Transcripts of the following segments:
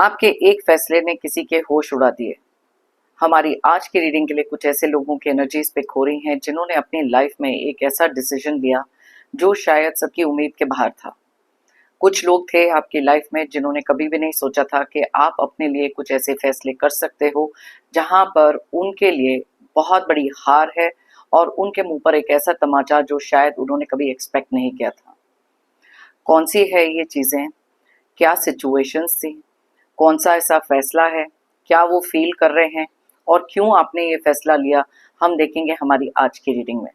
आपके एक फैसले ने किसी के होश उड़ा दिए। हमारी आज की रीडिंग के लिए कुछ ऐसे लोगों की एनर्जीज पिक हो रही हैं जिन्होंने अपनी लाइफ में एक ऐसा डिसीजन लिया जो शायद सबकी उम्मीद के बाहर था। कुछ लोग थे आपकी लाइफ में जिन्होंने कभी भी नहीं सोचा था कि आप अपने लिए कुछ ऐसे फैसले कर सकते हो जहां पर उनके लिए बहुत बड़ी हार है और उनके मुंह पर एक ऐसा तमाचा जो शायद उन्होंने कभी एक्सपेक्ट नहीं किया था। कौन सी है ये चीजें, क्या सिचुएशंस थी, कौन सा ऐसा फैसला है, क्या वो फील कर रहे हैं और क्यों आपने ये फैसला लिया, हम देखेंगे हमारी आज की रीडिंग में।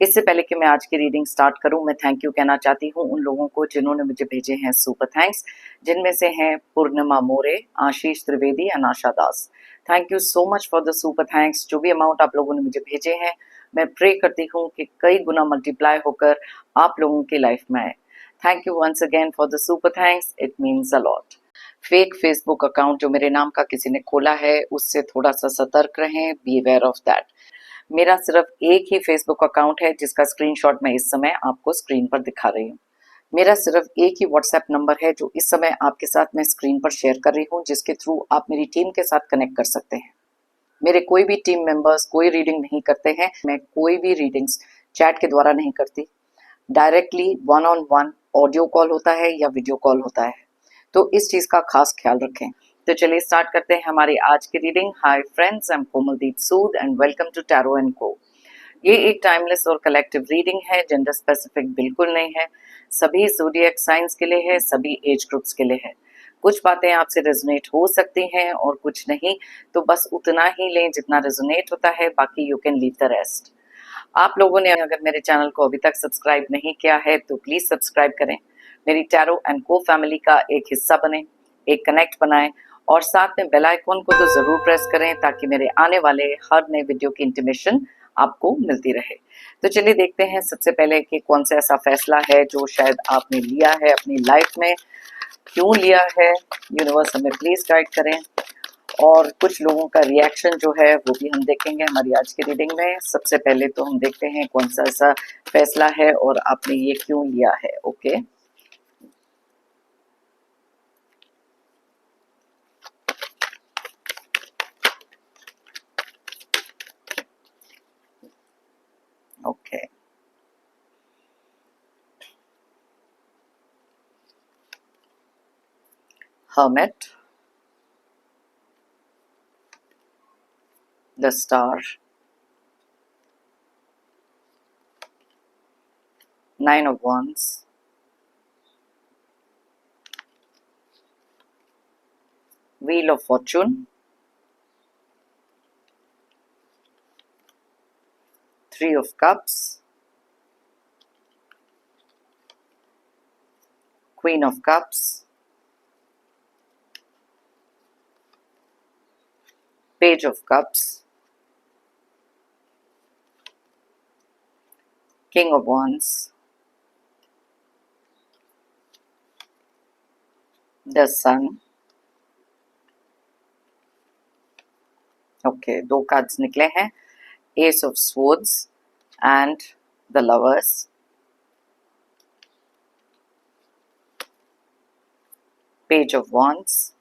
इससे पहले कि मैं आज की रीडिंग स्टार्ट करूं, मैं थैंक यू कहना चाहती हूं उन लोगों को जिन्होंने मुझे भेजे हैं सुपर थैंक्स, जिनमें से हैं Purnima More, Ashish Trivedi and Asha Das. Thank you so much for the super thanks. जो भी अमाउंट आप लोगों ने मुझे भेजे हैं, मैं प्रे करती हूँ कि कई गुना मल्टीप्लाई होकर आप लोगों की लाइफ में आए। Thank you once again for the super thanks, it means a lot. Fake Facebook account जो मेरे नाम का किसी ने खोला है, उससे थोड़ा सा सतर्क रहें, बी अवेयर ऑफ दैट। मेरा सिर्फ एक ही फेसबुक अकाउंट है जिसका स्क्रीनशॉट मैं इस समय आपको स्क्रीन पर दिखा रही हूँ। मेरा सिर्फ एक ही व्हाट्सएप नंबर है जो इस समय आपके साथ मैं स्क्रीन पर शेयर कर रही हूँ, जिसके थ्रू आप मेरी टीम के साथ कनेक्ट कर सकते हैं। मेरे कोई भी टीम मेंबर्स कोई रीडिंग नहीं करते हैं। मैं कोई भी रीडिंग्स चैट के द्वारा नहीं करती। Directly one on one audio call होता है या वीडियो कॉल होता है, तो इस चीज का खास ख्याल रखें। तो चलिए स्टार्ट करते हैं हमारी आज की reading. Hi friends, I am Komaldeep Sood and welcome to Tarot and Co. ये एक टाइमलेस और कलेक्टिव रीडिंग है, जेंडर स्पेसिफिक बिल्कुल नहीं है। सभी ज़ोडिएक साइंस के लिए है, सभी एज ग्रुप्स के लिए है। कुछ बातें आपसे रेजोनेट हो सकती हैं और कुछ नहीं, तो बस उतना ही लें जितना रेजोनेट होता है, बाकी you can leave the rest. आप लोगों ने अगर मेरे चैनल को अभी तक सब्सक्राइब नहीं किया है तो प्लीज सब्सक्राइब करें, मेरी टैरो एंड को फैमिली का एक हिस्सा बने, एक कनेक्ट बनाएं और साथ में बेल आइकॉन को तो जरूर प्रेस करें ताकि मेरे आने वाले हर नए वीडियो की इंटीमेशन आपको मिलती रहे। तो चलिए देखते हैं सबसे पहले कि कौन सा ऐसा फैसला है जो शायद आपने लिया है अपनी लाइफ में, क्यों लिया है, यूनिवर्स हमें प्लीज गाइड करें। और कुछ लोगों का रिएक्शन जो है वो भी हम देखेंगे हमारी आज की रीडिंग में। सबसे पहले तो हम देखते हैं कौन सा ऐसा फैसला है और आपने ये क्यों लिया है। Okay, okay, Hermit, the Star, Nine of Wands, Wheel of Fortune, Three of Cups, Queen of Cups, Page of Cups, King of Wands, the Sun। Okay, दो कार्ड्स निकले हैं, S of swords and the lovers. Page of wands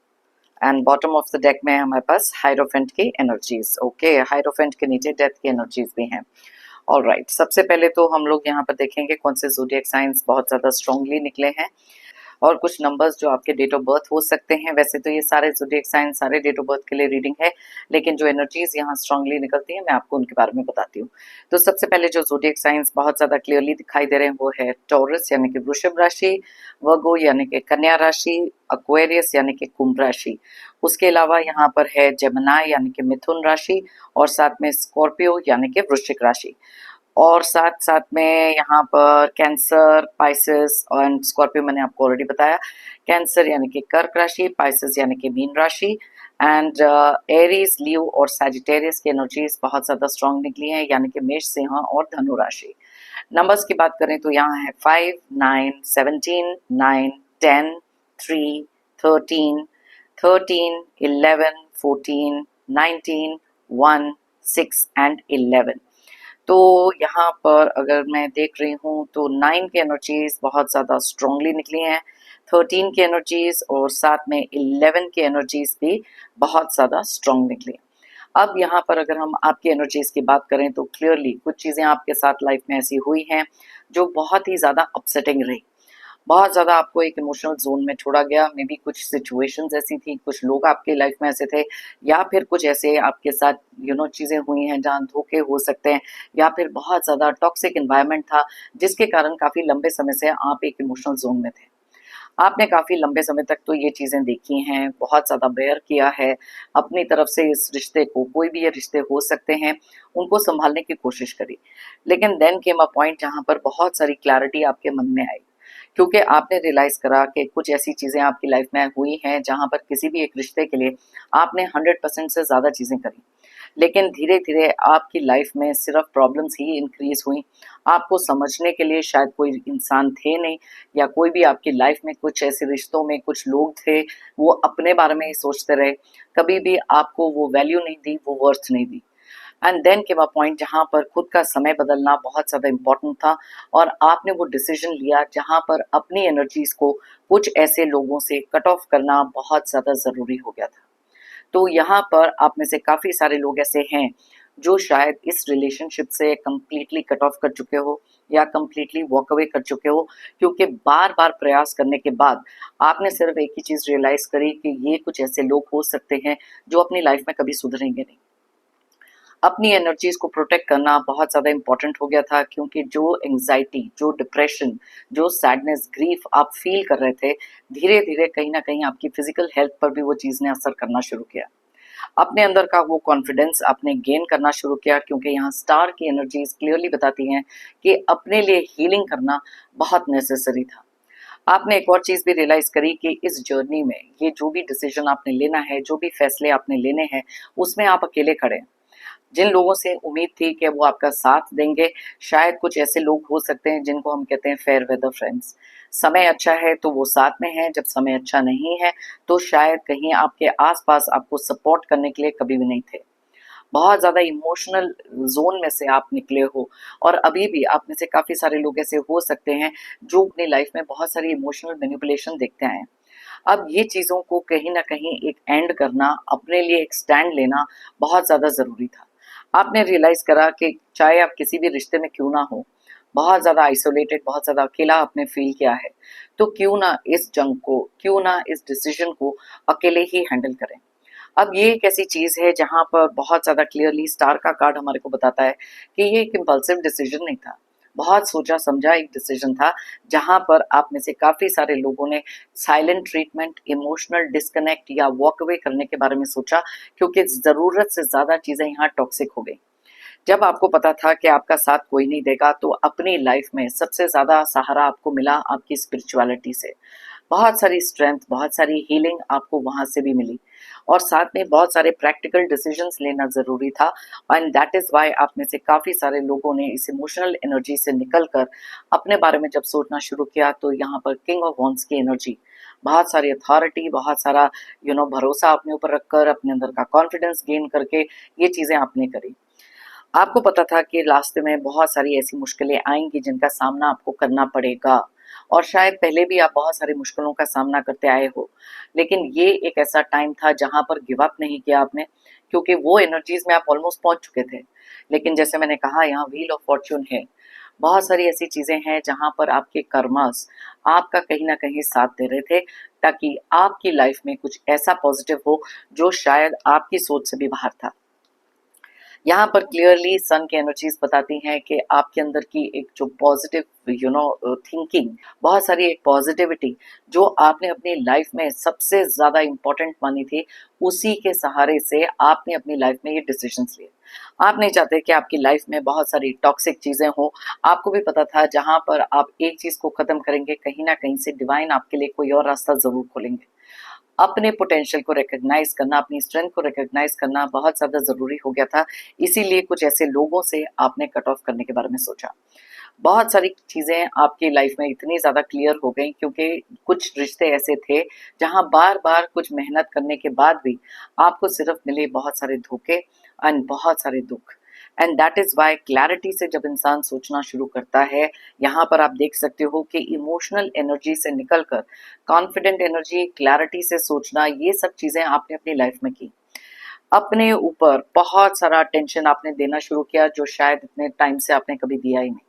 and bottom of the deck में हमारे पास hierophant की energies. Okay, hierophant के नीचे death की energies भी हैं। ऑलराइट, सबसे पहले तो हम लोग यहाँ पर देखेंगे कौन से ज़ोडिएक साइंस बहुत ज़्यादा स्ट्रांगली निकले हैं और कुछ नंबर्स जो आपके डेट ऑफ बर्थ हो सकते हैं। वैसे तो ये सारे ज़ोडिएक साइंस सारे डेट ऑफ बर्थ के लिए रीडिंग है, लेकिन जो एनर्जीज यहाँ स्ट्रांगली निकलती हैं मैं आपको उनके बारे में बताती हूँ। तो सबसे पहले जो ज़ोडिएक साइंस बहुत ज़्यादा क्लियरली दिखाई दे रहे हैं वो है टॉरस यानी कि वृषभ राशि, वर्गो यानी कि कन्या राशि, एक्वेरियस यानी कि कुंभ राशि। उसके अलावा यहाँ पर है जेमिनी यानी कि मिथुन राशि और साथ में स्कॉर्पियो यानी कि वृश्चिक राशि। और साथ साथ में यहाँ पर कैंसर, पाइसेस और स्कॉर्पियो मैंने आपको ऑलरेडी बताया। कैंसर यानी कि कर्क राशि, पाइसेस यानी कि मीन राशि एंड एरीज, लियो और सैजिटेरियस की एनर्जीज बहुत ज़्यादा स्ट्रांग निकली हैं यानी कि मेष, सिंह और धनु राशि। नंबर्स की बात करें तो यहाँ है 5, 9, 17, 9, 10, 3, 13, 13, 11, 14, 19, 1, 6 एंड 11। तो यहाँ पर अगर मैं देख रही हूँ तो 9 की एनर्जीज बहुत ज़्यादा स्ट्रांगली निकली हैं। 13 की एनर्जीज और साथ में 11 की एनर्जीज भी बहुत ज़्यादा स्ट्रॉन्ग निकली। अब यहाँ पर अगर हम आपकी एनर्जीज की बात करें तो क्लियरली कुछ चीज़ें आपके साथ लाइफ में ऐसी हुई हैं जो बहुत ही ज़्यादा अपसेटिंग रही। बहुत ज़्यादा आपको एक इमोशनल ज़ोन में छोड़ा गया। मे बी कुछ सिचुएशंस ऐसी थी, कुछ लोग आपकी लाइफ में ऐसे थे, या फिर कुछ ऐसे आपके साथ चीज़ें हुई हैं जहाँ धोखे हो सकते हैं, या फिर बहुत ज़्यादा टॉक्सिक एनवायरनमेंट था जिसके कारण काफ़ी लंबे समय से आप एक इमोशनल ज़ोन में थे। आपने काफ़ी लंबे समय तक तो ये चीज़ें देखी हैं, बहुत ज़्यादा बेयर किया है, अपनी तरफ से इस रिश्ते को, कोई भी ये रिश्ते हो सकते हैं, उनको सँभालने की कोशिश करी। लेकिन देन केम अ पॉइंट जहाँ पर बहुत सारी क्लैरिटी आपके मन में आई, क्योंकि आपने रियलाइज़ करा कि कुछ ऐसी चीज़ें आपकी लाइफ में हुई हैं जहाँ पर किसी भी एक रिश्ते के लिए आपने 100% से ज़्यादा चीज़ें करी। लेकिन धीरे-धीरे आपकी लाइफ में सिर्फ़ प्रॉब्लम्स ही इंक्रीज़ हुई। आपको समझने के लिए शायद कोई इंसान थे नहीं, या कोई भी आपकी लाइफ में कुछ ऐसे रिश्तों में कुछ लोग थे, वो अपने बारे में ही सोचते रहे। कभी भी आपको वो वैल्यू नहीं दी, वो वर्थ नहीं दी। And then came a point जहाँ पर खुद का समय बदलना बहुत ज़्यादा इम्पोर्टेंट था, और आपने वो डिसीजन लिया जहाँ पर अपनी एनर्जीज़ को कुछ ऐसे लोगों से कट ऑफ करना बहुत ज़्यादा ज़रूरी हो गया था। तो यहाँ पर आप में से काफ़ी सारे लोग ऐसे हैं जो शायद इस रिलेशनशिप से कंप्लीटली कट ऑफ कर चुके हो, या कंप्लीटली वॉक अवे कर चुके हो, क्योंकि बार-बार प्रयास करने के बाद आपने सिर्फ एक ही चीज़ रियलाइज़ करी कि ये कुछ ऐसे लोग हो सकते हैं जो अपनी लाइफ में कभी सुधरेंगे नहीं। अपनी एनर्जीज़ को प्रोटेक्ट करना बहुत ज़्यादा इम्पोर्टेंट हो गया था, क्योंकि जो एंग्ज़ायटी, जो डिप्रेशन, जो सैडनेस, ग्रीफ आप फ़ील कर रहे थे, धीरे-धीरे कहीं न कहीं आपकी फ़िज़िकल हेल्थ पर भी वो चीज़ ने असर करना शुरू किया। अपने अंदर का वो कॉन्फिडेंस आपने गेन करना शुरू किया, क्योंकि यहाँ स्टार की एनर्जीज़ क्लियरली बताती हैं कि अपने लिए हीलिंग करना बहुत नेसेसरी था। आपने एक और चीज़ भी रियलाइज़ करी कि इस जर्नी में ये जो भी डिसीज़न आपने लेना है, जो भी फ़ैसले आपने लेने हैं, उसमें आप अकेले खड़े हैं। जिन लोगों से उम्मीद थी कि वो आपका साथ देंगे, शायद कुछ ऐसे लोग हो सकते हैं जिनको हम कहते हैं फेयर वेदर फ्रेंड्स। समय अच्छा है तो वो साथ में हैं, जब समय अच्छा नहीं है तो शायद कहीं आपके आस-पास आपको सपोर्ट करने के लिए कभी भी नहीं थे। बहुत ज़्यादा इमोशनल ज़ोन में से आप निकले हो, और अभी भी आप में से काफ़ी सारे लोग ऐसे हो सकते हैं जो अपनी लाइफ में बहुत सारी इमोशनल मैनिपुलेशन देखते आए हैं। अब ये चीज़ों को कहीं न कहीं एक एंड करना, अपने लिए एक स्टैंड लेना बहुत ज़्यादा ज़रूरी था। आपने रियलाइज़ करा कि चाहे आप किसी भी रिश्ते में क्यों ना हो, बहुत ज़्यादा आइसोलेटेड, बहुत ज़्यादा अकेला आपने फ़ील किया है, तो क्यों ना इस जंग को, क्यों ना इस डिसीज़न को अकेले ही हैंडल करें। अब ये एक ऐसी चीज़ है जहाँ पर बहुत ज़्यादा क्लियरली स्टार का कार्ड हमारे को बताता है कि ये एक इम्पल्सिव डिसीज़न नहीं था। बहुत सोचा-समझा एक डिसीज़न था, जहाँ पर आप में से काफ़ी सारे लोगों ने साइलेंट ट्रीटमेंट, इमोशनल डिस्कनेक्ट या वॉक अवे करने के बारे में सोचा, क्योंकि ज़रूरत से ज़्यादा चीज़ें यहाँ टॉक्सिक हो गई। जब आपको पता था कि आपका साथ कोई नहीं देगा, तो अपनी लाइफ में सबसे ज़्यादा सहारा आपको मिला आपकी स्पिरिचुअलिटी से। बहुत सारी स्ट्रेंथ, बहुत सारी हीलिंग आपको वहाँ से भी मिली, और साथ में बहुत सारे प्रैक्टिकल डिसीजंस लेना ज़रूरी था। एंड दैट इज़ व्हाई आप में से काफ़ी सारे लोगों ने इस इमोशनल एनर्जी से निकल कर अपने बारे में जब सोचना शुरू किया, तो यहाँ पर किंग ऑफ वॉन्ड्स की एनर्जी, बहुत सारी अथॉरिटी, बहुत सारा भरोसा अपने ऊपर रखकर, अपने अंदर का कॉन्फिडेंस गेन करके ये चीज़ें आपने करी। आपको पता था कि रास्ते में बहुत सारी ऐसी मुश्किलें आएँगी जिनका सामना आपको करना पड़ेगा, और शायद पहले भी आप बहुत सारी मुश्किलों का सामना करते आए हो। लेकिन ये एक ऐसा टाइम था जहाँ पर गिव अप नहीं किया आपने, क्योंकि वो एनर्जीज़ में आप ऑलमोस्ट पहुँच चुके थे। लेकिन जैसे मैंने कहा, यहाँ व्हील ऑफ फॉर्च्यून है। बहुत सारी ऐसी चीज़ें हैं जहाँ पर आपके कर्मास आपका कहीं न कहीं साथ दे रहे थे, ताकि आपकी लाइफ में कुछ ऐसा पॉज़िटिव हो जो शायद आपकी सोच से भी बाहर था। यहाँ पर क्लियरली सन की एनर्जीज बताती हैं कि आपके अंदर की एक जो पॉजिटिव थिंकिंग, बहुत सारी एक पॉजिटिविटी जो आपने अपनी लाइफ में सबसे ज़्यादा इम्पोर्टेंट मानी थी, उसी के सहारे से आपने अपनी लाइफ में ये डिसीजंस लिए। आप नहीं चाहते कि आपकी लाइफ में बहुत सारी टॉक्सिक चीज़ें हो। आपको भी पता था जहाँ पर आप एक चीज़ को ख़त्म करेंगे, कहीं ना कहीं से डिवाइन आपके लिए कोई और रास्ता ज़रूर खोलेंगे। अपने पोटेंशियल को रिकॉग्नाइज़ करना, अपनी स्ट्रेंथ को रिकॉग्नाइज़ करना बहुत ज़्यादा ज़रूरी हो गया था। इसीलिए कुछ ऐसे लोगों से आपने कट ऑफ करने के बारे में सोचा। बहुत सारी चीज़ें आपकी लाइफ में इतनी ज़्यादा क्लियर हो गई, क्योंकि कुछ रिश्ते ऐसे थे जहाँ बार-बार कुछ मेहनत करने के बाद भी आपको सिर्फ़ मिले बहुत सारे धोखे एंड बहुत सारे दुःख। And that is why clarity से जब इंसान सोचना शुरू करता है, यहाँ पर आप देख सकते हो कि इमोशनल एनर्जी से निकलकर कॉन्फिडेंट एनर्जी, क्लैरिटी से सोचना, ये सब चीजें आपने अपनी लाइफ में की। अपने ऊपर बहुत सारा टेंशन आपने देना शुरू किया जो शायद इतने टाइम से आपने कभी दिया ही नहीं।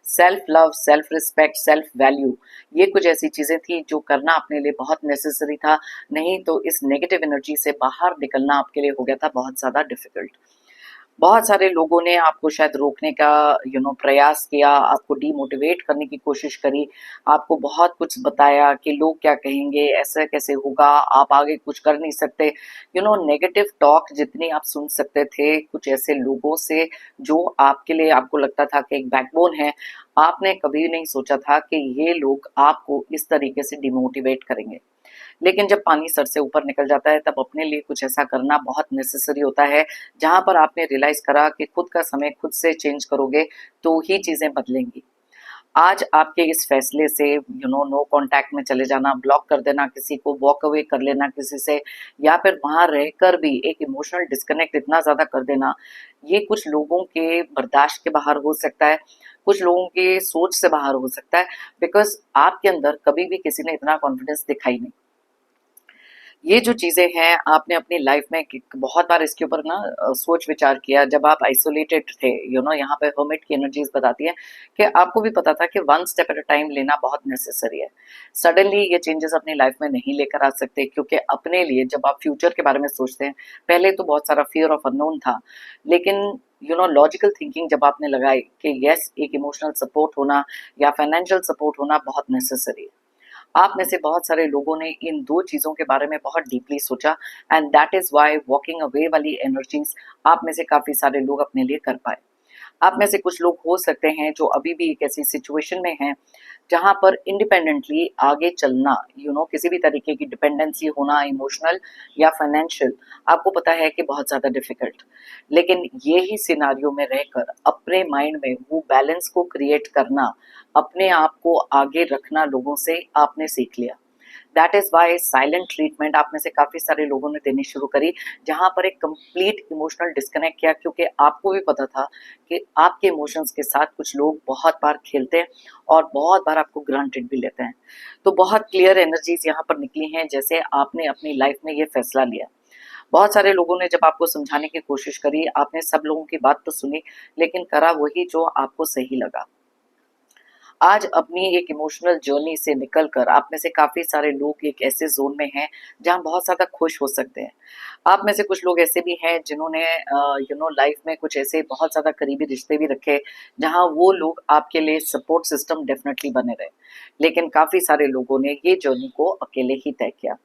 Self love, self respect, self value, ये कुछ ऐसी चीजें थी जो करना अपने लिए बहुत नेसेसरी था। नहीं तो इस नेगेटिव एनर्जी से बाहर निकलना आपके लिए हो गया था बहुत ज्यादा डिफिकल्ट। बहुत सारे लोगों ने आपको शायद रोकने का प्रयास किया, आपको डीमोटिवेट करने की कोशिश करी, आपको बहुत कुछ बताया कि लोग क्या कहेंगे, ऐसा कैसे होगा, आप आगे कुछ कर नहीं सकते। नेगेटिव टॉक जितनी आप सुन सकते थे कुछ ऐसे लोगों से जो आपके लिए, आपको लगता था कि एक बैकबोन है, आपने कभी नहीं सोचा था कि ये लोग आपको इस तरीके से डिमोटिवेट करेंगे। लेकिन जब पानी सर से ऊपर निकल जाता है तब अपने लिए कुछ ऐसा करना बहुत नेसेसरी होता है, जहां पर आपने रियलाइज करा कि खुद का समय खुद से चेंज करोगे तो ही चीजें बदलेंगी। आज आपके इस फैसले से नो कांटेक्ट में चले जाना, ब्लॉक कर देना किसी को, वॉक अवे कर लेना किसी से, या फिर वहां रहकर भी एक इमोशनल डिस्कनेक्ट इतना ज्यादा कर देना, ये कुछ लोगों के बर्दाश्त के बाहर हो सकता है, कुछ लोगों के सोच से बाहर हो सकता है, बिकॉज आपके अंदर कभी भी किसी ने इतना कॉन्फिडेंस दिखाई नहीं। ये जो चीजें हैं आपने अपनी लाइफ में बहुत बार इसके ऊपर ना सोच विचार किया जब आप आइसोलेटेड थे। यहाँ पे हर्मिट की एनर्जीज बताती है कि आपको भी पता था कि one step at a time लेना बहुत नेसेसरी है। सडनली ये चेंजेस अपनी लाइफ में नहीं लेकर आ सकते, क्योंकि अपने लिए जब आप फ्यूचर के बारे में सोचते हैं, पहले तो बहुत सारा फियर ऑफ अननोन था, लेकिन लॉजिकल थिंकिंग जब आपने लगाई कि यस, एक इमोशनल सपोर्ट होना या फाइनेंशियल सपोर्ट होना बहुत नेसेसरी है। आप में से बहुत सारे लोगों ने इन दो चीजों के बारे में बहुत डीपली सोचा, and that is why walking away वाली एनर्जीज आप में से काफी सारे लोग अपने लिए कर पाए। आप में से कुछ लोग हो सकते हैं जो अभी भी एक ऐसी सिचुएशन में हैं जहां पर इंडिपेंडेंटली आगे चलना, किसी भी तरीके की डिपेंडेंसी होना, इमोशनल या फाइनेंशियल, आपको पता है कि बहुत ज्यादा डिफिकल्ट। लेकिन ये ही सिनारियो में रहकर अपने माइंड में वो बैलेंस को क्रिएट करना, अपने आप को आगे रखना लोगों से आपने सीख लिया। That is why silent treatment आप में से काफी सारे लोगों ने देनी शुरू करी, जहां पर एक कंप्लीट इमोशनल डिस्कनेक्ट किया, क्योंकि आपको भी पता था कि आपके इमोशंस के साथ कुछ लोग बहुत बार खेलते हैं और बहुत बार आपको ग्रांटेड भी लेते हैं। तो बहुत क्लियर एनर्जीज यहाँ पर निकली हैं जैसे आपने अपनी लाइफ में ये फैसला लिया। बहुत सारे लोगों ने जब आपको समझाने की कोशिश करी, आपने सब लोगों की बात तो सुनी, लेकिन करा वही जो आपको सही लगा। आज अपनी एक इमोशनल जर्नी से निकलकर आप में से काफी सारे लोग एक ऐसे जोन में हैं जहां बहुत ज्यादा खुश हो सकते हैं। आप में से कुछ लोग ऐसे भी हैं जिन्होंने लाइफ में कुछ ऐसे बहुत ज्यादा करीबी रिश्ते भी रखे जहां वो लोग आपके लिए सपोर्ट सिस्टम डेफिनेटली बने रहे। लेकिन काफी सारे लोगों ने ये जर्नी को अकेले ही तय किया।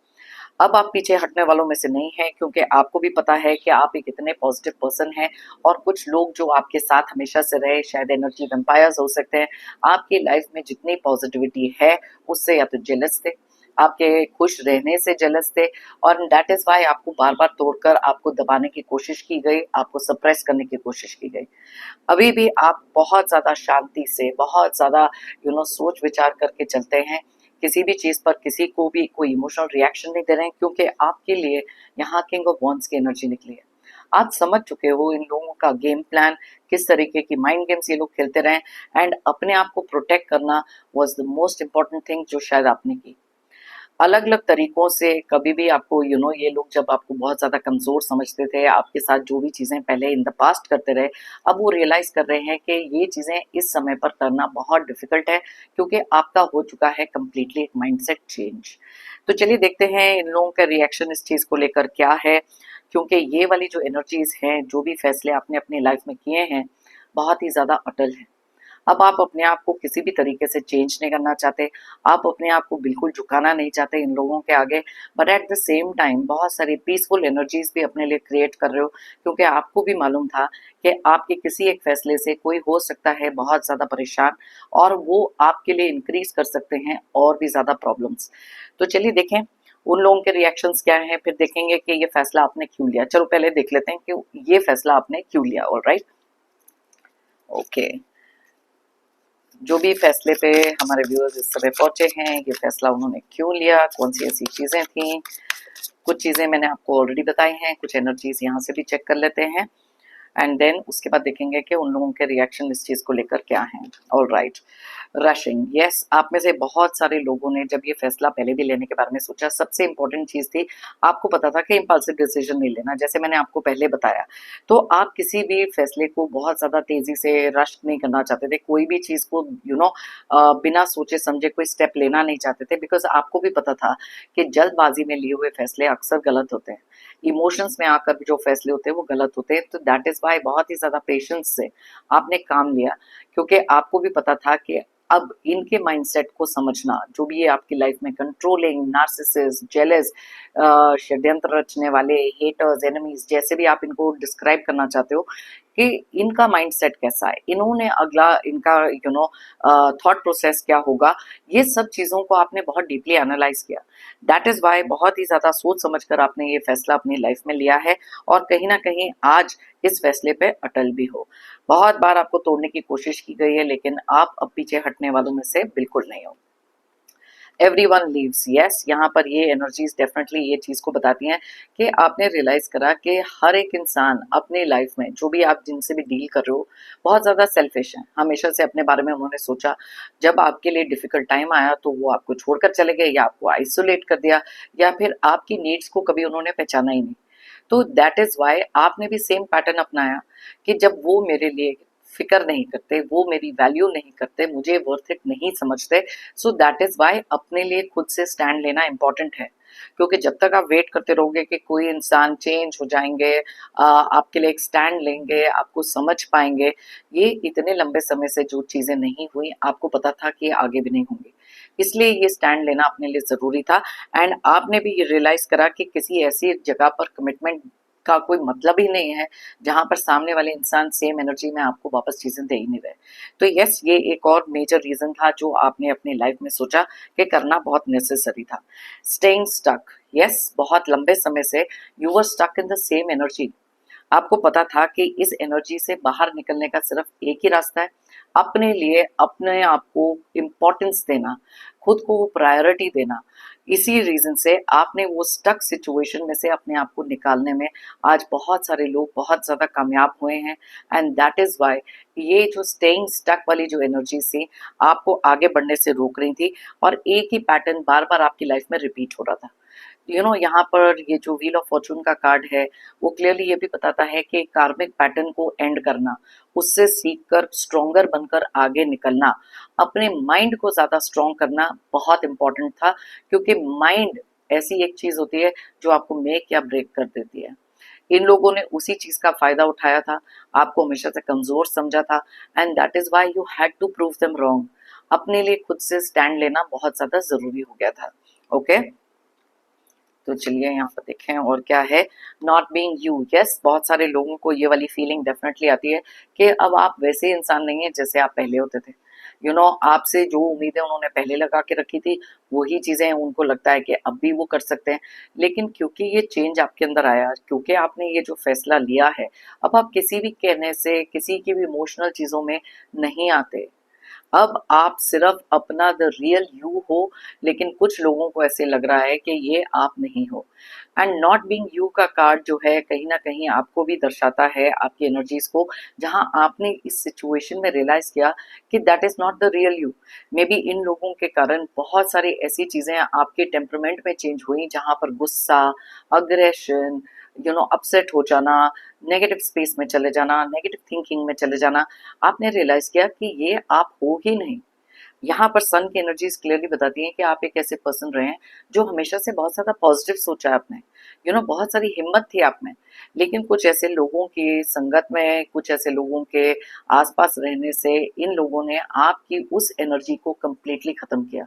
अब आप पीछे हटने वालों में से नहीं हैं, क्योंकि आपको भी पता है कि आप एक इतने पॉजिटिव पर्सन हैं, और कुछ लोग जो आपके साथ हमेशा से रहे, शायद एनर्जी वैम्पायर्स हो सकते हैं, आपकी लाइफ में जितनी पॉजिटिविटी है उससे या तो जेलस थे, आपके खुश रहने से जेलस थे, और दैट इज वाई आपको बार बार तोड़कर आपको दबाने की कोशिश की गई, आपको सप्रेस करने की कोशिश की गई। अभी भी आप बहुत ज्यादा शांति से, बहुत ज्यादा सोच विचार करके चलते हैं, किसी भी चीज पर किसी को भी कोई इमोशनल रिएक्शन नहीं दे रहे हैं, क्योंकि आपके लिए यहाँ किंग ऑफ वॉन्ड्स की एनर्जी निकली है। आप समझ चुके हो इन लोगों का गेम प्लान, किस तरीके की माइंड गेम्स ये लोग खेलते रहे, एंड अपने आप को प्रोटेक्ट करना was the most important thing जो शायद आपने की। अलग अलग तरीकों से कभी भी आपको ये लोग जब आपको बहुत ज्यादा कमजोर समझते थे, आपके साथ जो भी चीजें पहले इन द पास्ट करते रहे, अब वो रियलाइज कर रहे हैं कि ये चीजें इस समय पर करना बहुत डिफिकल्ट है, क्योंकि आपका हो चुका है कंप्लीटली एक माइंडसेट चेंज। तो चलिए देखते हैं इन लोगों का रिएक्शन इस चीज को लेकर क्या है, क्योंकि ये वाली जो एनर्जीज हैं, जो भी फैसले आपने अपनी लाइफ में किए हैं, बहुत ही ज्यादा अटल है। अब आप अपने आप को किसी भी तरीके से चेंज नहीं करना चाहते, आप अपने आप को बिल्कुल झुकाना नहीं चाहते इन लोगों के आगे, but at the same time बहुत सारी पीसफुल एनर्जीज भी अपने लिए क्रिएट कर रहे हो, क्योंकि आपको भी मालूम था कि आपके किसी एक फैसले से कोई हो सकता है बहुत ज्यादा परेशान, और वो आपके लिए इंक्रीज कर सकते हैं और भी ज्यादा प्रॉब्लम्स। तो चलिए देखें उन लोगों के रिएक्शंस क्या हैं, फिर देखेंगे कि ये फैसला आपने क्यों लिया। चलो पहले देख लेते हैं कि ये फैसला आपने क्यों लिया। ऑलराइट, ओके, जो भी फैसले पे हमारे व्यूअर्स इस समय पहुंचे हैं, ये फैसला उन्होंने क्यों लिया, कौन सी ऐसी चीजें थी। कुछ चीजें मैंने आपको ऑलरेडी बताई हैं, कुछ एनर्जीज यहाँ से भी चेक कर लेते हैं। एंड देन उसके बाद देखेंगे कि उन लोगों के रिएक्शन इस चीज़ को लेकर क्या हैं। ऑलराइट, रशिंग, यस, आप में से बहुत सारे लोगों ने जब ये फैसला पहले भी लेने के बारे में सोचा, सबसे इंपॉर्टेंट चीज़ थी, आपको पता था कि इम्पल्सिव डिसीजन नहीं लेना, जैसे मैंने आपको पहले बताया। तो आप किसी भी फैसले को बहुत ज़्यादा तेज़ी से रश नहीं करना चाहते थे, कोई भी चीज़ को बिना सोचे समझे कोई स्टेप लेना नहीं चाहते थे, बिकॉज़ आपको भी पता था कि जल्दबाजी में लिए हुए फैसले अक्सर गलत होते हैं। इमोशंस में आकर जो फैसले होते हैं वो गलत होते हैं, तो दैट इज़ व्हाई बहुत ही ज़्यादा पेशेंस से आपने काम लिया, क्योंकि आपको भी पता था कि अब इनके माइंडसेट को समझना, जो भी ये आपकी लाइफ में कंट्रोलिंग, नार्सिसिस्ट, जेलस, षड्यंत्र रचने वाले, हेटर्स, एनिमीज, जैसे भी आप इनको डिस्क्राइब करना चाहते हो, कि इनका माइंडसेट कैसा है, इन्होंने अगला इनका थॉट प्रोसेस क्या होगा, ये सब चीज़ों को आपने बहुत डीपली एनालाइज किया। दैट इज़ वाई बहुत ही ज़्यादा सोच समझ कर आपने ये फैसला अपनी लाइफ में लिया है, और कहीं ना कहीं आज इस फैसले पे अटल भी हो। बहुत बार आपको तोड़ने की कोशिश की गई है, लेकिन आप अब पीछे हटने वालों में से बिल्कुल नहीं हो। एवरीवन लीव्स, यस, यहाँ पर ये एनर्जीज डेफिनेटली ये चीज़ को बताती हैं कि आपने रियलाइज करा कि हर एक इंसान अपनी लाइफ में, जो भी आप जिनसे भी डील कर रहे हो, बहुत ज़्यादा सेल्फिश हैं, हमेशा से अपने बारे में उन्होंने सोचा। जब आपके लिए डिफिकल्ट टाइम आया तो वो आपको छोड़कर चले गए, या आपको आइसोलेट कर दिया, या फिर आपकी नीड्स को कभी उन्होंने पहचाना ही नहीं। तो दैट इज़ वाई आपने भी सेम पैटर्न अपनाया, कि जब वो मेरे लिए फिक्र नहीं करते, वो मेरी वैल्यू नहीं करते, मुझे वर्थ इट नहीं समझते, सो दैट इज़ वाई अपने लिए खुद से स्टैंड लेना इम्पॉर्टेंट है। क्योंकि जब तक आप वेट करते रहोगे कि कोई इंसान चेंज हो जाएंगे, आपके लिए एक स्टैंड लेंगे, आपको समझ पाएंगे, ये इतने लंबे समय से जो चीज़ें नहीं हुई, आपको पता था कि ये आगे भी नहीं होंगी। इसलिए ये स्टैंड लेना अपने लिए ज़रूरी था। एंड आपने भी ये रियलाइज़ करा कि किसी ऐसी जगह पर कमिटमेंट का कोई मतलब ही नहीं है, जहाँ पर सामने वाले इंसान सेम एनर्जी में आपको वापस चीज़ें दे ही नहीं रहे। तो यस, ये एक और मेजर रीज़न था जो आपने अपनी लाइफ में सोचा कि करना बहुत नेसेसरी था। स्टेइंग स्टक, यस, बहुत लंबे समय से you were stuck in the same energy. आपको पता था कि इस एनर्जी से बाहर निकलने का सिर्फ एक ही रास्ता है, अपने लिए अपने आप को इम्पोर्टेंस देना, खुद को प्रायोरिटी देना। इसी रीजन से आपने वो स्टक सिचुएशन में से अपने आप को निकालने में आज बहुत सारे लोग बहुत ज़्यादा कामयाब हुए हैं। एंड दैट इज़ वाई ये जो स्टेइंग स्टक वाली जो एनर्जी थी, आपको आगे बढ़ने से रोक रही थी, और एक ही पैटर्न बार बार आपकी लाइफ में रिपीट हो रहा था। यहाँ पर ये जो व्हील ऑफ फॉर्चून का कार्ड है, वो क्लियरली ये भी बताता है कि कार्मिक पैटर्न को एंड करना, उससे सीखकर स्ट्रॉन्गर बनकर आगे निकलना, अपने माइंड को ज़्यादा स्ट्रॉन्ग करना बहुत इंपॉर्टेंट था, क्योंकि माइंड ऐसी एक चीज़ होती है जो आपको मेक या ब्रेक कर देती है। इन लोगों ने उसी चीज़ का फ़ायदा उठाया था, आपको हमेशा से कमज़ोर समझा था, and that is why you had to prove them wrong. अपने लिए खुद से स्टैंड लेना बहुत ज़्यादा ज़रूरी हो गया था। ओके, तो चलिए यहाँ पर देखें और क्या है। नॉट बीइंग यू, यस, बहुत सारे लोगों को ये वाली फीलिंग डेफिनेटली आती है कि अब आप वैसे इंसान नहीं है जैसे आप पहले होते थे। आपसे जो उम्मीदें उन्होंने पहले लगा के रखी थी, वही चीज़ें उनको लगता है कि अब भी वो कर सकते हैं। लेकिन क्योंकि ये चेंज आपके अंदर आया, क्योंकि आपने ये जो फैसला लिया है, अब आप किसी भी कहने से, किसी की भी इमोशनल चीज़ों में नहीं आते। अब आप सिर्फ अपना द रियल यू हो, लेकिन कुछ लोगों को ऐसे लग रहा है कि ये आप नहीं हो। एंड नॉट बीइंग यू का कार्ड जो है, कहीं ना कहीं आपको भी दर्शाता है आपकी एनर्जीज को, जहां आपने इस सिचुएशन में रियलाइज किया कि that is not the real you. May be in लोगों के कारण बहुत सारी ऐसी चीजें आपके टेम्परमेंट में चेंज हुई, जहां पर गुस्सा, अग्रेशन, अपसेट हो जाना, नेगेटिव स्पेस में चले जाना, नेगेटिव थिंकिंग में चले जाना, आपने रियलाइज किया कि ये आप हो ही नहीं। यहाँ पर सन की एनर्जीज क्लियरली बताती हैं कि आप एक ऐसे पर्सन रहे हैं जो हमेशा से बहुत ज़्यादा पॉजिटिव सोचा है आपने। बहुत सारी हिम्मत थी आप में, लेकिन कुछ ऐसे लोगों की संगत में, कुछ ऐसे लोगों के आसपास रहने से इन लोगों ने आपकी उस एनर्जी को कंप्लीटली ख़त्म किया।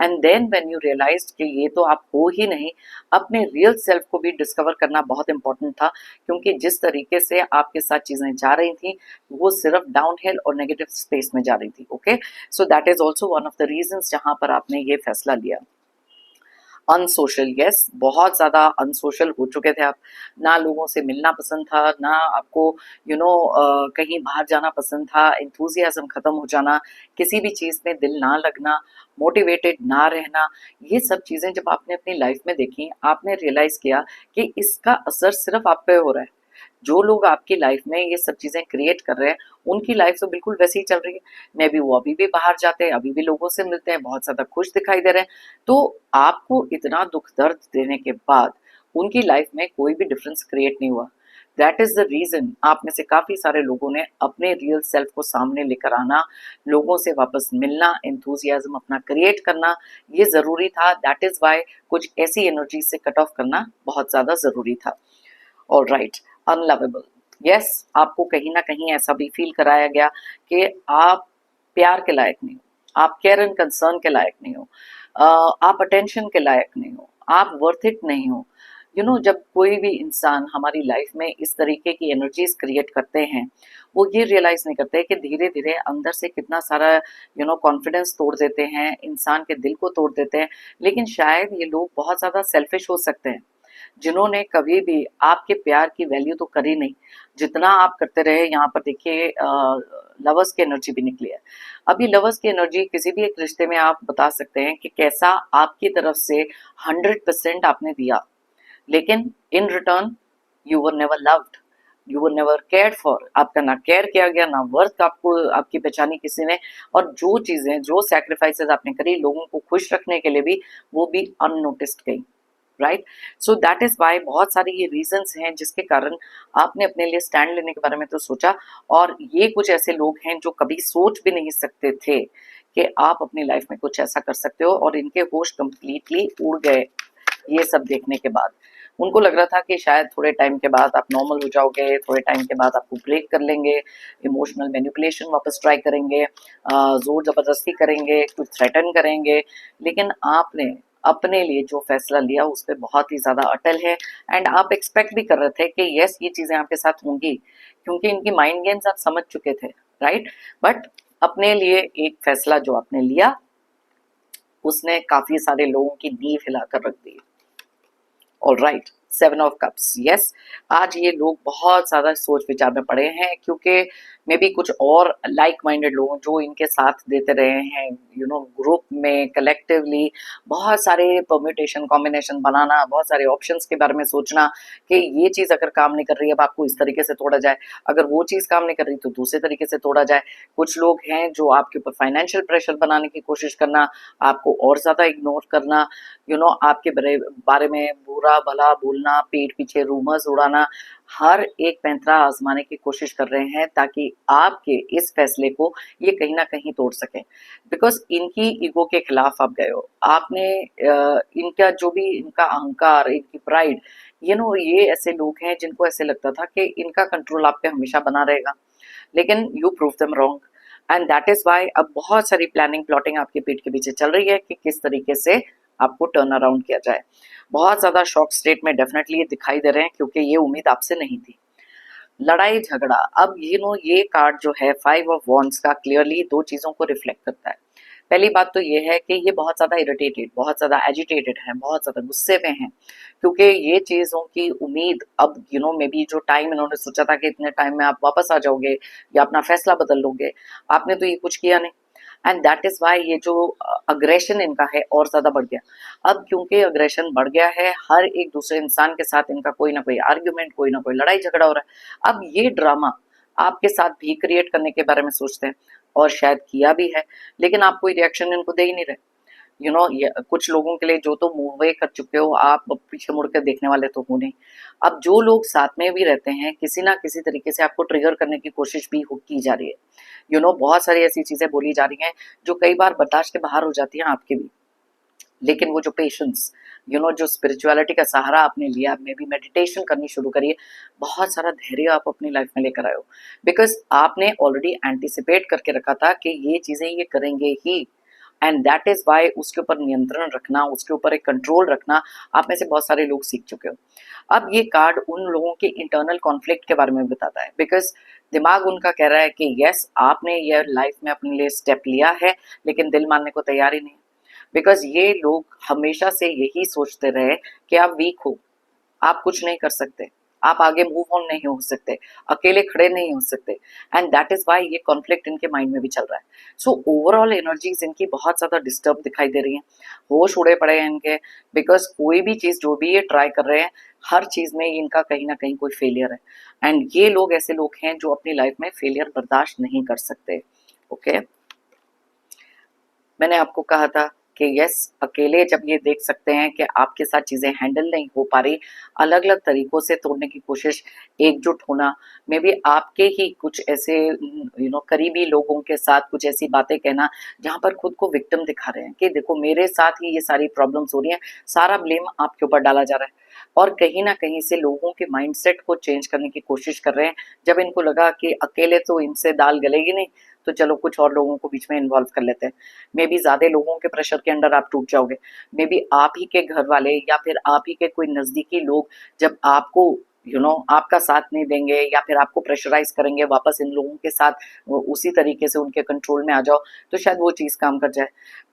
And then when you realised कि ये तो आप हो ही नहीं, अपने रियल सेल्फ को भी डिस्कवर करना बहुत इंपॉर्टेंट था, क्योंकि जिस तरीके से आपके साथ चीज़ें जा रही थी, वो सिर्फ डाउनहिल और नेगेटिव स्पेस में जा रही थी। Okay, so that is also one of the reasons जहां पर आपने ये फैसला लिया। अनसोशल, यस, बहुत ज़्यादा अनसोशल हो चुके थे आप। ना लोगों से मिलना पसंद था, ना आपको कहीं बाहर जाना पसंद था, एंथुजियाज्म ख़त्म हो जाना, किसी भी चीज़ में दिल ना लगना, मोटिवेटेड ना रहना। ये सब चीज़ें जब आपने अपनी लाइफ में देखी, आपने रियलाइज़ किया कि इसका असर सिर्फ आप पे हो रहा है। जो लोग आपकी लाइफ में ये सब चीजें क्रिएट कर रहे हैं उनकी लाइफ तो बिल्कुल वैसी ही चल रही है। मे बी वो अभी भी बाहर जाते हैं, अभी भी लोगों से मिलते हैं, बहुत ज्यादा खुश दिखाई दे रहे हैं। तो आपको इतना दुख दर्द देने के बाद उनकी लाइफ में कोई भी डिफरेंस क्रिएट नहीं हुआ। दैट इज द रीजन आप में से काफी सारे लोगों ने अपने रियल सेल्फ को सामने लेकर आना, लोगों से वापस मिलना, एंथुजियाज्म अपना क्रिएट करना, ये जरूरी था। दैट इज वाई कुछ ऐसी एनर्जी से कट ऑफ करना बहुत ज्यादा जरूरी था। All right, अनलवेबल। यस, आपको कहीं ना कहीं ऐसा भी फील कराया गया कि आप प्यार के लायक नहीं हो, आप केयर एंड कंसर्न के लायक नहीं हो, आप अटेंशन के लायक नहीं हो, आप वर्थ इट नहीं हो। जब कोई भी इंसान हमारी लाइफ में इस तरीके की एनर्जीज क्रिएट करते हैं, वो ये रियलाइज नहीं करते कि धीरे धीरे अंदर से कितना सारा कॉन्फिडेंस तोड़ देते हैं, इंसान के दिल को तोड़ देते हैं। लेकिन शायद ये लोग बहुत ज्यादा सेल्फिश हो सकते हैं, जिन्होंने कभी भी आपके प्यार की वैल्यू तो करी नहीं जितना आप करते रहे। यहाँ पर देखिए लवर्स की एनर्जी भी निकली है। अभी लवर्स की एनर्जी किसी भी एक रिश्ते में आप बता सकते हैं कि कैसा आपकी तरफ से 100% आपने दिया, लेकिन in return you were never loved, you were never cared for. आपका ना केयर किया गया, ना वर्थ आपको आपकी पहचानी किसी ने। और जो चीजें, जो सैक्रिफाइसेस आपने करी लोगों को खुश रखने के लिए भी, वो भी अननोटिस्ड गई। Right, so that is why बहुत सारे ये रीजंस हैं जिसके कारण आपने अपने लिए स्टैंड लेने के बारे में तो सोचा। और ये कुछ ऐसे लोग हैं जो कभी सोच भी नहीं सकते थे कि आप अपनी लाइफ में कुछ ऐसा कर सकते हो, और इनके होश कंप्लीटली उड़ गए ये सब देखने के बाद। उनको लग रहा था कि शायद थोड़े टाइम के बाद आप नॉर्मल हो जाओगे, थोड़े टाइम के बाद आपको ब्रेक कर लेंगे, इमोशनल मैनिपुलेशन वापस ट्राई करेंगे, जोर जबरदस्ती करेंगे, कुछ थ्रेटन करेंगे। लेकिन आपने अपने लिए जो फैसला लिया उस पर बहुत ही ज्यादा अटल है। एंड आप एक्सपेक्ट भी कर रहे थे कि यस, ये चीजें आपके साथ होंगी, क्योंकि इनकी माइंड गेम्स आप समझ चुके थे। राइट, बट अपने लिए एक फैसला जो आपने लिया उसने काफी सारे लोगों की नींव हिलाकर रख दी। All right, 7 of cups. Yes, आज ये लोग बहुत ज्यादा सोच विचार में पड़े हैं, क्योंकि मे बी कुछ और लाइक माइंडेड लोग जो इनके साथ देते रहे हैं, ग्रुप में कलेक्टिवली बहुत सारे परम्यूटेशन कॉम्बिनेशन बनाना, बहुत सारे ऑप्शंस के बारे में सोचना कि ये चीज अगर काम नहीं कर रही है अब आपको इस तरीके से तोड़ा जाए, अगर वो चीज काम नहीं कर रही तो दूसरे तरीके से तोड़ा जाए। कुछ लोग हैं जो आपके ऊपर फाइनेंशियल प्रेशर बनाने की कोशिश करना, आपको और ज्यादा इग्नोर करना, आपके बारे में बुरा भला बोलना, पीठ पीछे रूमर्स उड़ाना, हर एक पैंतरा आजमाने की कोशिश कर रहे हैं ताकि आपके इस फैसले को ये कहीं ना कहीं तोड़ सके। बिकॉज इनकी ईगो के खिलाफ आप गए हो, आपने इनका जो भी इनका अहंकार, इनकी प्राइड, ये ऐसे लोग हैं जिनको ऐसे लगता था कि इनका कंट्रोल आप पे हमेशा बना रहेगा, लेकिन you prove them wrong. And that is why अब बहुत सारी प्लानिंग प्लॉटिंग आपके पीठ के पीछे चल रही है कि किस तरीके से आपको टर्न अराउंड किया जाए। बहुत ज्यादा शॉक स्टेट में डेफिनेटली ये दिखाई दे रहे हैं, क्योंकि ये उम्मीद आपसे नहीं थी। लड़ाई झगड़ा, अब ये कार्ड जो है 5 ऑफ वॉन्ड्स का क्लियरली दो चीजों को रिफ्लेक्ट करता है। पहली बात तो ये है कि ये बहुत ज्यादा इरिटेटेड, बहुत ज्यादा एजिटेटेड है, बहुत ज्यादा गुस्से में है, क्योंकि ये चीजों की उम्मीद अब मे बी जो टाइम इन्होंने सोचा था कि इतने टाइम में आप वापस आ जाओगे या अपना फैसला बदल लोगे, आपने तो ये कुछ किया नहीं। एंड दैट इज वाई ये जो अग्रेशन इनका है और ज्यादा बढ़ गया। अब क्योंकि अग्रेशन बढ़ गया है, हर एक दूसरे इंसान के साथ इनका कोई ना कोई आर्ग्यूमेंट, कोई ना कोई लड़ाई झगड़ा हो रहा है। अब ये ड्रामा आपके साथ भी क्रिएट करने के बारे में सोचते हैं, और शायद किया भी है, लेकिन आप कोई रिएक्शन इनको दे ही नहीं रहे। कुछ लोगों के लिए जो तो मूव अवे कर चुके हो, आप पीछे मुड़ के देखने वाले तो हो नहीं। अब जो लोग साथ में भी रहते हैं, किसी ना किसी तरीके से आपको ट्रिगर करने की कोशिश भी की जा रही है। बहुत सारी ऐसी चीजें बोली जा रही हैं जो कई बार बर्दाश्त के बाहर हो जाती हैं आपके भी। लेकिन वो जो पेशेंस, जो स्पिरिचुअलिटी का सहारा आपने लिया, मे बी मेडिटेशन करनी शुरू करिए, बहुत सारा धैर्य आप अपनी लाइफ में लेकर आए हो, बिकॉज आपने ऑलरेडी एंटिसिपेट करके रखा था कि ये चीजें ये करेंगे ही। एंड दैट इज वाई उसके ऊपर नियंत्रण रखना, उसके ऊपर एक कंट्रोल रखना आप में से बहुत सारे लोग सीख चुके हो। अब ये कार्ड उन लोगों के इंटरनल कॉन्फ्लिक्ट के बारे में बताता है, बिकॉज दिमाग उनका कह रहा है कि यस, आपने ये लाइफ में अपने लिए स्टेप लिया है, लेकिन दिल मानने को तैयार ही नहीं। बिकॉज ये लोग हमेशा से यही सोचते रहे कि आप वीक हो, आप कुछ नहीं कर सकते, आप आगे मूव ऑन नहीं हो सकते, अकेले खड़े नहीं हो सकते, एंड दैट इज वाई ये कॉन्फ्लिक्ट इनके माइंड में भी चल रहा है। सो ओवरऑल एनर्जीज इनकी बहुत ज्यादा डिस्टर्ब दिखाई दे रही हैं, होश उड़े पड़े हैं इनके, बिकॉज कोई भी चीज जो भी ये ट्राई कर रहे हैं हर चीज में इनका कहीं ना कहीं कोई फेलियर है, एंड ये लोग ऐसे लोग हैं जो अपनी लाइफ में फेलियर बर्दाश्त नहीं कर सकते। ओके, मैंने आपको कहा था कि यस, अकेले जब ये देख सकते हैं कि आपके साथ चीजें हैंडल नहीं हो पा रही, अलग अलग तरीकों से तोड़ने की कोशिश, एकजुट होना, मे बी आपके ही कुछ ऐसे करीबी लोगों के साथ कुछ ऐसी बातें कहना जहां पर खुद को विक्टिम दिखा रहे हैं कि देखो मेरे साथ ही ये सारी प्रॉब्लम्स हो रही हैं, सारा ब्लेम आपके ऊपर डाला जा रहा है, और कहीं ना कहीं से लोगों के माइंडसेट को चेंज करने की कोशिश कर रहे हैं। जब इनको लगा कि अकेले तो इनसे दाल गलेगी नहीं, तो चलो कुछ और लोगों को बीच में इन्वॉल्व कर लेते हैं, मे बी ज्यादा लोगों के प्रेशर के अंडर आप टूट जाओगे, मे बी आप ही के घर वाले या फिर आप ही के कोई नजदीकी लोग जब आपको आपका साथ नहीं देंगे या फिर आपको प्रेशराइज करेंगे वापस इन लोगों के साथ उसी तरीके से उनके कंट्रोल में आ जाओ, तो शायद वो चीज काम कर जाए।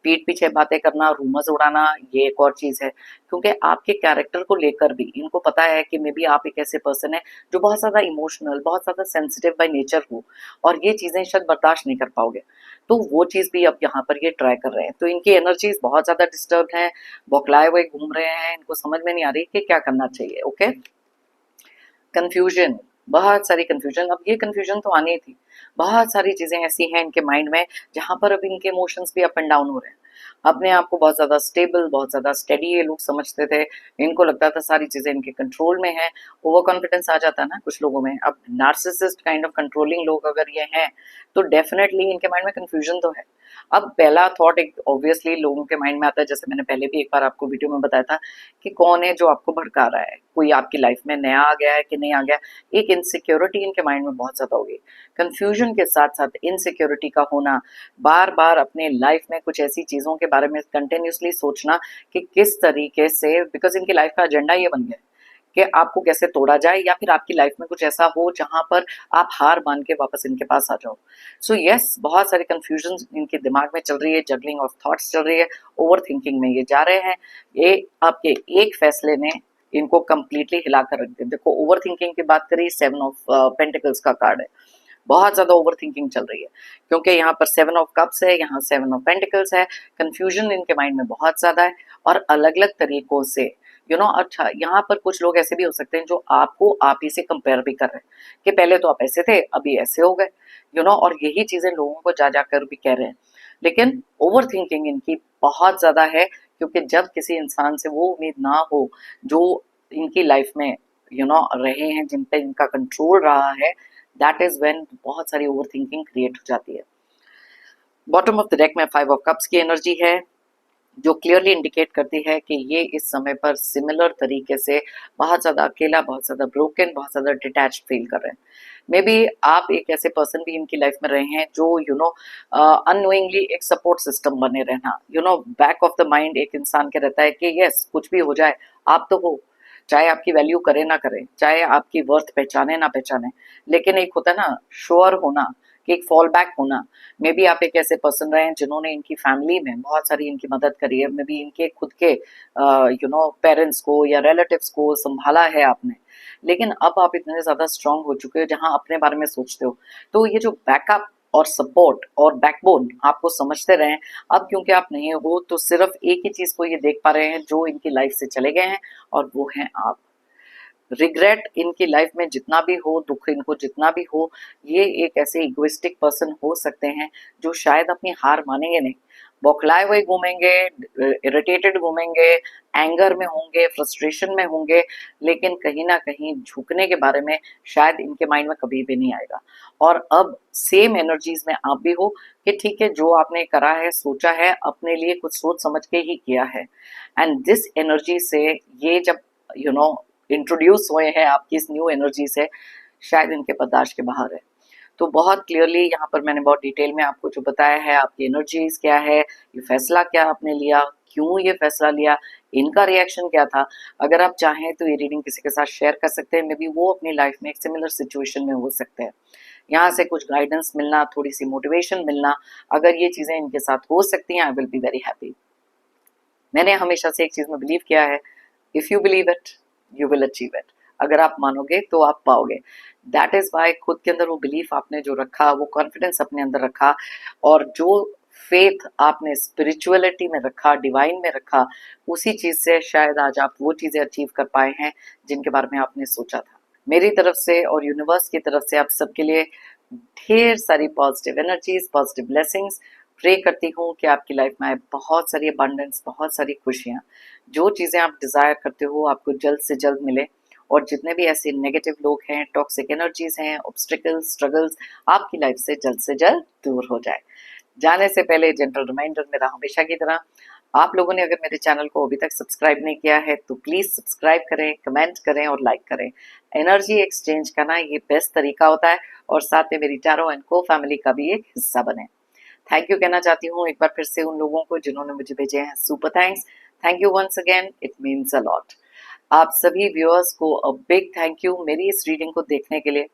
पीठ पीछे बातें करना, रूमर्स उड़ाना, ये एक और चीज है, क्योंकि आपके कैरेक्टर को लेकर भी इनको पता है कि मे बी आप एक ऐसे पर्सन है जो बहुत ज्यादा इमोशनल, बहुत ज्यादा सेंसिटिव बाय नेचर हो, और ये चीजें शायद बर्दाश्त नहीं कर पाओगे, तो वो चीज भी अब यहाँ पर ये ट्राई कर रहे हैं। तो इनकी एनर्जीज बहुत ज्यादा डिस्टर्ब है, बौखलाए हुए घूम रहे हैं, इनको समझ में नहीं आ रही कि क्या करना चाहिए। ओके, कंफ्यूजन, बहुत सारी कंफ्यूजन, अब ये कंफ्यूजन तो आनी थी, बहुत सारी चीजें ऐसी हैं इनके माइंड में जहां पर अब इनके इमोशंस भी अप एंड डाउन हो रहे हैं। अपने आप को बहुत ज्यादा स्टेबल, बहुत ज्यादा स्टेडी ये लोग समझते थे, इनको लगता था सारी चीजें इनके कंट्रोल में है, ओवर कॉन्फिडेंस आ जाता है ना कुछ लोगों में। अब नार्सिसिस्ट काइंड ऑफ कंट्रोलिंग लोग अगर ये हैं तो डेफिनेटली इनके माइंड में कंफ्यूजन तो है। अब पहला थॉट एक ऑब्वियसली लोगों के माइंड में आता है, जैसे मैंने पहले भी एक बार आपको वीडियो में बताया था, कि कौन है जो आपको भड़का रहा है, कोई आपकी लाइफ में नया आ गया है कि नहीं आ गया। एक इनसिक्योरिटी इनके माइंड में बहुत ज्यादा होगी, कंफ्यूजन के साथ साथ इनसिक्योरिटी का होना, बार बार अपने लाइफ में कुछ ऐसी चीजों के बारे में कंटिन्यूसली सोचना कि किस तरीके से, बिकॉज इनकी लाइफ का एजेंडा ये बन गया है कि आपको कैसे तोड़ा जाए, या फिर आपकी लाइफ में कुछ ऐसा हो जहां पर आप हार मान के वापस इनके पास आ जाओ। सो यस, बहुत सारी कंफ्यूजन इनके दिमाग में चल रही है, जगलिंग ऑफ थॉट्स चल रही है, ओवर थिंकिंग में ये जा रहे हैं। ये आपके एक फैसले ने इनको कंप्लीटली हिला कर रख दिया। देखो ओवर थिंकिंग की बात करिए, 7 ऑफ पेंटिकल्स का कार्ड है, बहुत ज्यादा ओवर थिंकिंग चल रही है, क्योंकि यहाँ पर 7 ऑफ कप्स है, यहाँ 7 ऑफ पेंटिकल्स है, कंफ्यूजन इनके माइंड में बहुत ज्यादा है, और अलग अलग तरीकों से अच्छा, यहाँ पर कुछ लोग ऐसे भी हो सकते हैं जो आपको आप ही से कंपेयर भी कर रहे हैं कि पहले तो आप ऐसे थे अभी ऐसे हो गए, और यही चीजें लोगों को जा जाकर भी कह रहे हैं। लेकिन ओवर थिंकिंग इनकी बहुत ज्यादा है, क्योंकि जब किसी इंसान से वो उम्मीद ना हो जो इनकी लाइफ में रहे हैं, जिन पे इनका कंट्रोल रहा है, दैट इज व्हेन बहुत सारी ओवर थिंकिंग क्रिएट हो जाती है। बॉटम ऑफ द डेक में 5 ऑफ कप्स की एनर्जी है, जो क्लियरली इंडिकेट करती है कि ये इस समय पर सिमिलर तरीके से बहुत ज्यादा अकेला, बहुत ज्यादा ब्रोकन, बहुत ज्यादा डिटैच फील कर रहे हैं। मे बी आप एक ऐसे पर्सन भी इनकी लाइफ में रहे हैं जो अननोइंगली एक सपोर्ट सिस्टम बने रहना, बैक ऑफ द माइंड एक इंसान के रहता है कि यस कुछ भी हो जाए आप तो हो, चाहे आपकी वैल्यू करे ना करे, चाहे आपकी वर्थ पहचाने ना पहचाने, लेकिन एक होता है ना श्योर होना, कि एक फॉल बैक होना। मे बी आप एक ऐसे पर्सन रहे हैं जिन्होंने इनकी फैमिली में बहुत सारी इनकी मदद करी है, मे बी इनके खुद के पेरेंट्स को या रिलेटिव्स को संभाला है आपने, लेकिन अब आप इतने ज्यादा स्ट्रांग हो चुके हो जहां अपने बारे में सोचते हो, तो ये जो बैकअप और सपोर्ट और बैकबोन आपको समझते रहे, अब क्योंकि आप नहीं हो तो सिर्फ एक ही चीज को ये देख पा रहे हैं जो इनकी लाइफ से चले गए हैं, और वो हैं आप। रिग्रेट इनकी लाइफ में जितना भी हो, दुख इनको जितना भी हो, ये एक ऐसे इगोइस्टिक पर्सन हो सकते हैं जो शायद अपनी हार मानेंगे नहीं, बौखलाए हुए घूमेंगे, इरिटेटेड घूमेंगे, एंगर में होंगे, फ्रस्ट्रेशन में होंगे, लेकिन कहीं ना कहीं झुकने के बारे में शायद इनके माइंड में कभी भी नहीं आएगा। और अब सेम एनर्जीज में आप भी हो कि ठीक है, जो आपने करा है, सोचा है, अपने लिए कुछ सोच समझ के ही किया है, एंड दिस एनर्जी से ये जब इंट्रोड्यूस हुए हैं आपकी इस न्यू एनर्जी से, शायद इनके बर्दाश्त के बाहर है। तो बहुत क्लियरली यहाँ पर मैंने बहुत डिटेल में आपको जो बताया है, आपकी एनर्जीज क्या है, ये फैसला क्या आपने लिया, क्यों ये फैसला लिया, इनका रिएक्शन क्या था। अगर आप चाहें तो ये रीडिंग किसी के साथ शेयर कर सकते हैं, मे बी वो अपनी लाइफ में एक सिमिलर सिचुएशन में हो सकते हैं, यहाँ से कुछ गाइडेंस मिलना, थोड़ी सी मोटिवेशन मिलना, अगर ये चीजें इनके साथ हो सकती हैं, I will be very happy. मैंने हमेशा से एक चीज में बिलीव किया है, if you believe it you will achieve it. अगर आप मानोगे तो आप पाओगे। दैट इज वाई खुद के अंदर वो बिलीफ आपने जो रखा, वो कॉन्फिडेंस अपने अंदर रखा, और जो फेथ आपने स्पिरिचुअलिटी में रखा, डिवाइन में रखा, उसी चीज से शायद आज आप वो चीजें अचीव कर पाए हैं जिनके बारे में आपने सोचा था। मेरी तरफ से और यूनिवर्स की तरफ से आप सबके लिए ढेर सारी positive energies, positive blessings. Pray करती हूँ कि आपकी लाइफ में आए बहुत सारी अबंडेंस, बहुत सारी खुशियाँ। जो चीज़ें आप डिज़ायर करते हो आपको जल्द से जल्द मिले, और जितने भी ऐसे नेगेटिव लोग हैं, टॉक्सिक एनर्जीज हैं, ऑब्स्टिकल्स, स्ट्रगल्स आपकी लाइफ से जल्द दूर हो जाए। जाने से पहले जेंटल रिमाइंडर मेरा हमेशा की तरह, आप लोगों ने अगर मेरे चैनल को अभी तक सब्सक्राइब नहीं किया है तो प्लीज सब्सक्राइब करें, कमेंट करें और लाइक करें। एनर्जी एक्सचेंज करना ये बेस्ट तरीका होता है, और साथ में मेरी टैरो एंड को फैमिली का भी एक हिस्सा बने। थैंक यू कहना चाहती हूँ एक बार फिर से उन लोगों को जिन्होंने मुझे भेजे हैं super thanks. Thank you once again, it means a lot. आप सभी व्यूअर्स को अ बिग थैंक यू मेरी इस रीडिंग को देखने के लिए,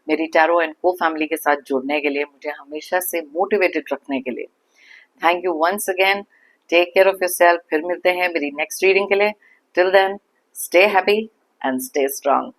मेरी टैरो एंड को फैमिली के साथ जुड़ने के लिए, मुझे हमेशा से मोटिवेटेड रखने के लिए। Thank you once again. Take care of yourself. फिर मिलते हैं मेरी नेक्स्ट रीडिंग के लिए। Till then, stay happy and stay strong.